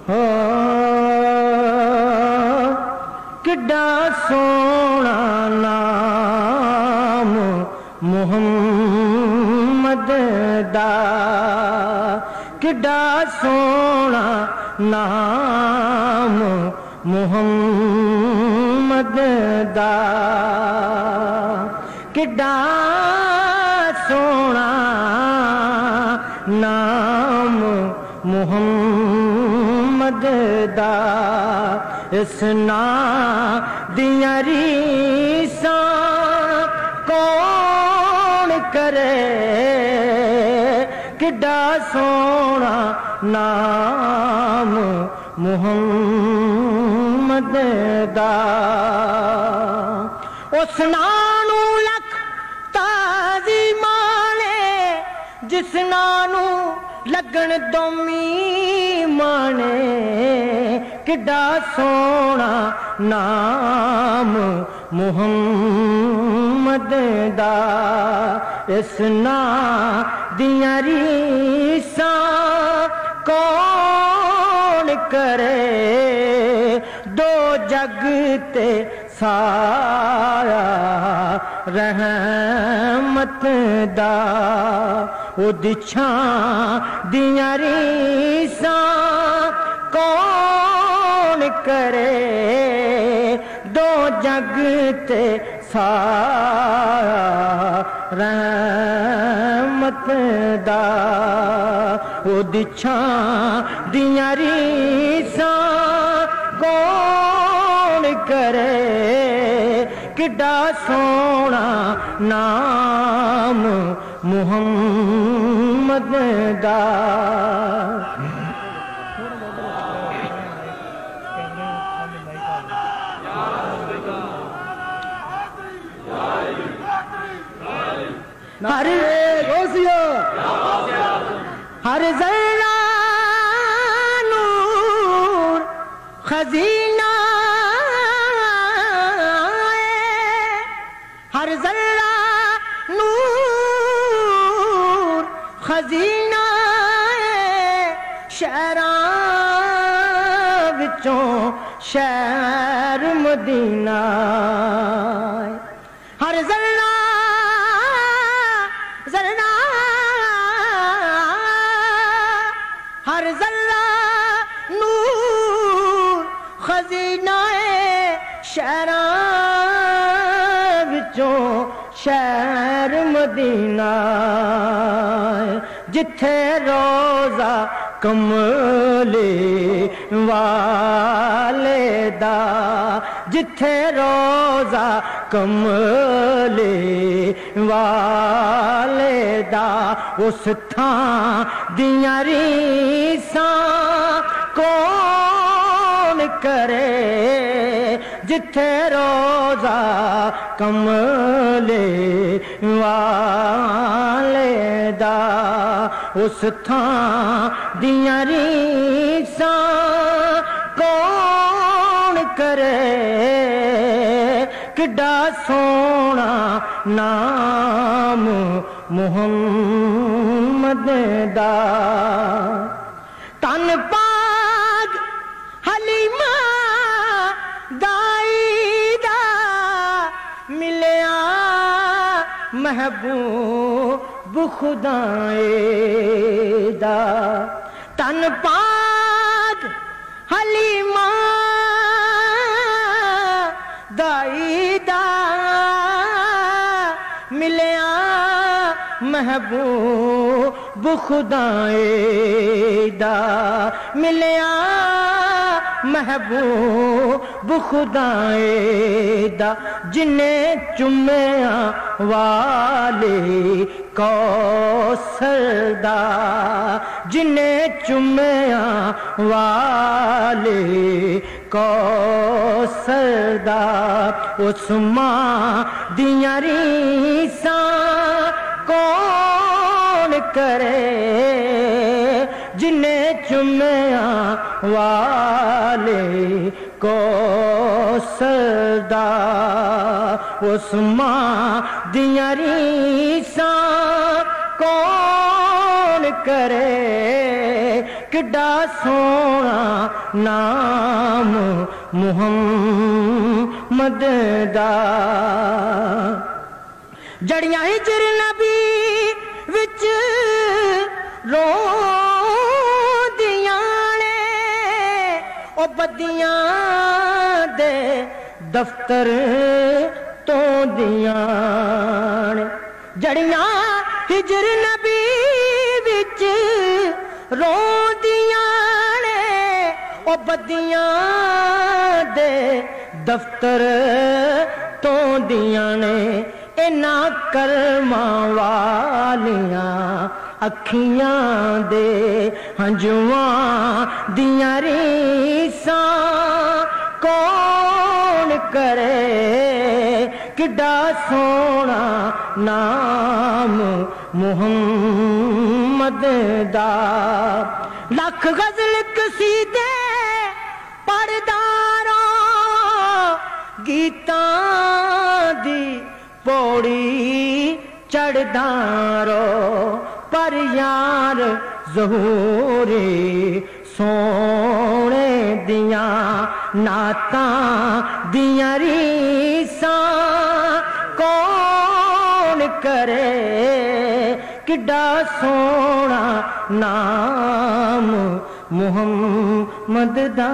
हो किड्डा सोना नाम मुहम्मद दा, किड्डा सोना नाम मुहम्मद दा, किड्डा सोना नाम मुहम्मद दा। इस नाम दियां रीसां कौन करे, किड्डा सोना नाम मुहम्मद दा। उस नानू लख ताजी माने, जिस नानू लगन दोमी माने, किड्डा सोना नाम मुहम्मद दा। इस नाम दियां रीसां कौन करे, दो जग ते सारा रहमत दा। ओदी छां दियां रीसां कौन करे, दो जग ते सारा रहमत दा। ओदी छां दियां रीसां कौन करे, किड्डा सोना नाम मुहम्मद दा। हर हर ज़र्रा नूर खजीना, हर ज़र्रा नूर खजीना, शहरां विचों शहर मदीना। हर ज़र्रा हर ज़र्रा नूर खजीना, शहरां विचों शहर मदीना। जिथे रोज़ा कमले वाले दा, जिथे रोज़ा कमले वाले दा। उस थां दियां रीसां कौन करे, जिथे रोज़ा कमले वाले दा। उस थां दियां रीसां कौन करे, किड्डा सोना नाम मुहम्मद दा। तन पाग हलीमा दाई दा, मिलिया महबूब खुदाए दा। तन पाग हलीमा दाई दा, मिलिया महबूब खुदाए दा। मिलिया महबूब खुदाए दा। जिन्हें चुम्या वाले कौसर दा, जिन्हें चुम्या वाले कौसर दा। उस मां दियां रीसां कौन करे, जिन्हें चुम्या वाले कौसर दा। उस मां दियां रीसां कौन करे, किड्डा सोना नाम मुहम्मद दा। जड़ियां हिजर नबी विच रोंदियां ने ओ बदियां दे दफ्तर तो दियां ने। जड़ियां हिजर नबी विच रोंदियां ने ओ बदियां दे दफ्तर तो दियां ने। इना कर्मा वालियां अखियां दे हंजुआं दियां रीसां कौन करे। किड्डा सोना नाम मुहम्मद दा। लख गजल कसीदे पढ़दारो गीतां दी पौड़ी चढ़दारो पर यार ज़हूरी सोने दियां नातां दियां रीसां कौन करे। किड्डा सोना नाम मुहम्मद दा।